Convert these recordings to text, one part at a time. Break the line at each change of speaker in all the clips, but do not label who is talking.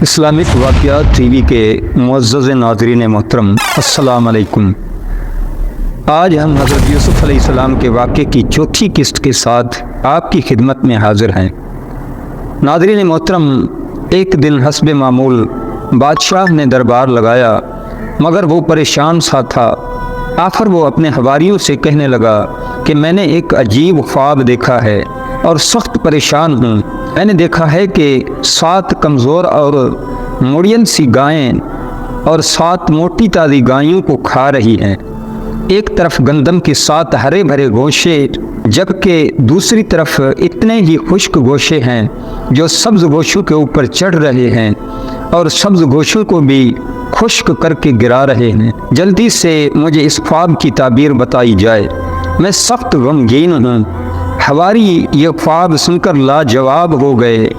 Islamic واقعات T V کے معزز ناظرین محترم السلام علیکم۔ آج ہم حضرت یوسف علیہ السلام کے واقعے کی چوتھی قسط کے ساتھ آپ کی خدمت میں حاضر ہیں۔ ناظرین محترم، ایک دن حسب معمول بادشاہ نے دربار لگایا، مگر وہ پریشان سا تھا۔ آخر وہ اپنے حواریوں سے کہنے لگا کہ میں نے ایک عجیب خواب دیکھا ہے اور سخت پریشان ہوں۔ میں نے دیکھا ہے کہ 7 کمزور اور مڑین سی گائیں اور 7 موٹی تازی گایوں کو کھا رہی ہیں۔ ایک طرف گندم کے 7 ہرے بھرے گوشے، جبکہ دوسری طرف اتنے ہی خشک گوشے ہیں جو سبز گوشوں کے اوپر چڑھ رہے ہیں اور سبز گوشوں کو بھی خشک کر کے گرا رہے ہیں۔ جلدی سے مجھے اس خواب کی تعبیر بتائی جائے، میں سخت غمگین ہوں۔ حواری یہ خواب سن کر لاجواب ہو گئے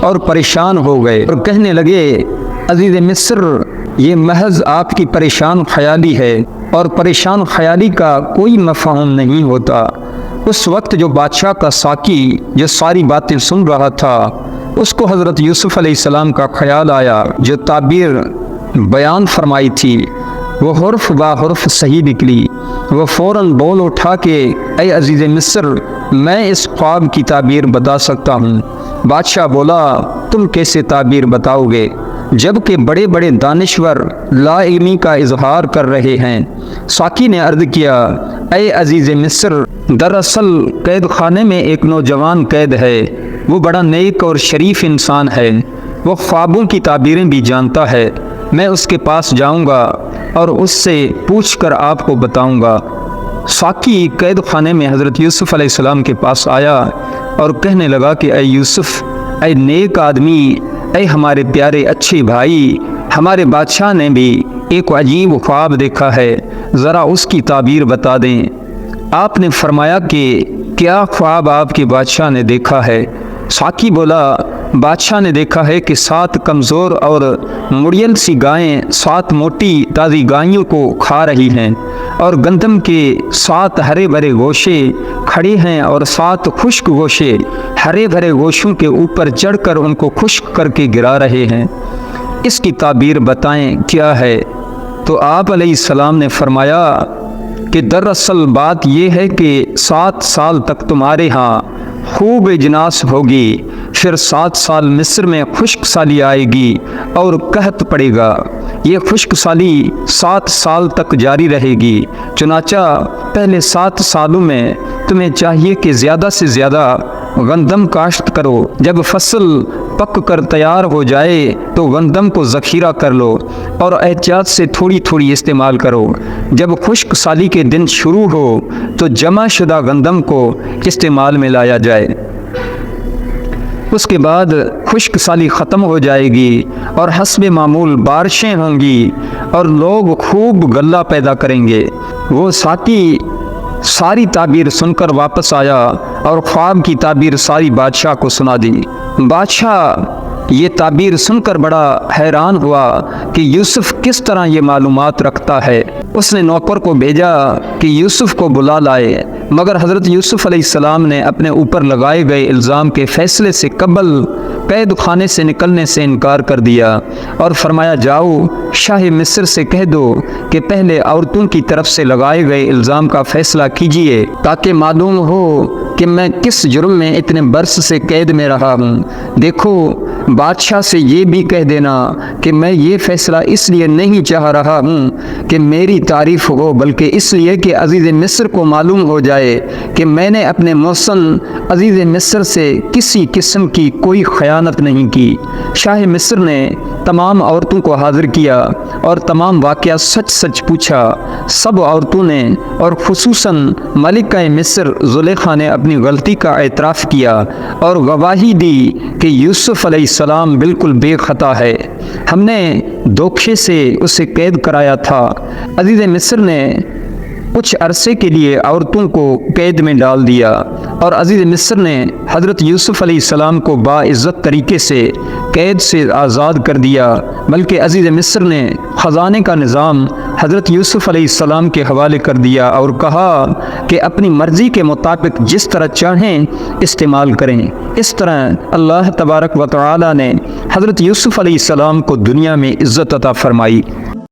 اور پریشان ہو گئے اور کہنے لگے، عزیز مصر، یہ محض آپ کی پریشان خیالی ہے اور پریشان خیالی کا کوئی مفہوم نہیں ہوتا۔ اس وقت جو بادشاہ کا ساقی جو ساری باتیں سن رہا تھا، اس کو حضرت یوسف علیہ السلام کا خیال آیا جو تعبیر بیان فرمائی تھی، وہ حرف با حرف صحیح نکلی۔ وہ فوراً بول اٹھا کہ اے عزیز مصر، میں اس خواب کی تعبیر بتا سکتا ہوں۔ بادشاہ بولا، تم کیسے تعبیر بتاؤ گے جبکہ بڑے بڑے دانشور لا علمی کا اظہار کر رہے ہیں؟ ساقی نے عرض کیا، اے عزیز مصر، دراصل قید خانے میں ایک نوجوان قید ہے، وہ بڑا نیک اور شریف انسان ہے، وہ خوابوں کی تعبیریں بھی جانتا ہے۔ میں اس کے پاس جاؤں گا اور اس سے پوچھ کر آپ کو بتاؤں گا۔ ساقی قید خانے میں حضرت یوسف علیہ السلام کے پاس آیا اور کہنے لگا کہ اے یوسف، اے نیک آدمی، اے ہمارے پیارے اچھے بھائی، ہمارے بادشاہ نے بھی ایک عجیب خواب دیکھا ہے، ذرا اس کی تعبیر بتا دیں۔ آپ نے فرمایا کہ کیا خواب آپ کے بادشاہ نے دیکھا ہے؟ ساقی بولا، بادشاہ نے دیکھا ہے کہ 7 کمزور اور مڑین سی گائیں 7 موٹی تازی گایوں کو کھا رہی ہیں اور گندم کے 7 ہرے بھرے گوشے کھڑے ہیں اور 7 خشک گوشے ہرے بھرے گوشوں کے اوپر چڑھ کر ان کو خشک کر کے گرا رہے ہیں۔ اس کی تعبیر بتائیں کیا ہے؟ تو آپ علیہ السلام نے فرمایا کہ دراصل بات یہ ہے کہ 7 سال تک تمہارے ہاں خوب اجناس ہوگی، پھر 7 سال مصر میں خشک سالی آئے گی اور قحط پڑے گا۔ یہ خشک سالی 7 سال تک جاری رہے گی، چنانچہ پہلے 7 سالوں میں تمہیں چاہیے کہ زیادہ سے زیادہ گندم کاشت کرو۔ جب فصل پک کر تیار ہو جائے تو گندم کو ذخیرہ کر لو اور احتیاط سے تھوڑی تھوڑی استعمال کرو۔ جب خشک سالی کے دن شروع ہو تو جمع شدہ گندم کو استعمال میں لایا جائے۔ اس کے بعد خشک سالی ختم ہو جائے گی اور حسب معمول بارشیں ہوں گی اور لوگ خوب غلہ پیدا کریں گے۔ وہ ساقی ساری تعبیر سن کر واپس آیا اور خواب کی تعبیر ساری بادشاہ کو سنا دی۔ بادشاہ یہ تعبیر سن کر بڑا حیران ہوا کہ یوسف کس طرح یہ معلومات رکھتا ہے۔ اس نے نوکر کو بھیجا کہ یوسف کو بلا لائے، مگر حضرت یوسف علیہ السلام نے اپنے اوپر لگائے گئے الزام کے فیصلے سے قبل قید خانے سے نکلنے سے انکار کر دیا اور فرمایا، جاؤ شاہ مصر سے کہہ دو کہ پہلے عورتوں کی طرف سے لگائے گئے الزام کا فیصلہ کیجیے تاکہ معلوم ہو کہ میں کس جرم میں اتنے برس سے قید میں رہا ہوں۔ دیکھو، بادشاہ سے یہ بھی کہہ دینا کہ میں یہ فیصلہ اس لیے نہیں چاہ رہا ہوں کہ میری تعریف ہو، بلکہ اس لیے کہ عزیز مصر کو معلوم ہو جائے کہ میں نے اپنے محسن عزیز مصر سے کسی قسم کی کوئی خیانت نہیں کی۔ شاہ مصر نے تمام عورتوں کو حاضر کیا اور تمام واقعہ سچ سچ پوچھا۔ سب عورتوں نے اور خصوصاً ملکہ مصر زلیخا نے اپنی غلطی کا اعتراف کیا اور گواہی دی کہ یوسف علیہ السلام بالکل بے خطا ہے، ہم نے دھوکے سے اسے قید کرایا تھا۔ عزیز مصر نے کچھ عرصے کے لیے عورتوں کو قید میں ڈال دیا اور عزیز مصر نے حضرت یوسف علیہ السلام کو باعزت طریقے سے قید سے آزاد کر دیا، بلکہ عزیز مصر نے خزانے کا نظام حضرت یوسف علیہ السلام کے حوالے کر دیا اور کہا کہ اپنی مرضی کے مطابق جس طرح چاہیں استعمال کریں۔ اس طرح اللہ تبارک و تعالی نے حضرت یوسف علیہ السلام کو دنیا میں عزت عطا فرمائی۔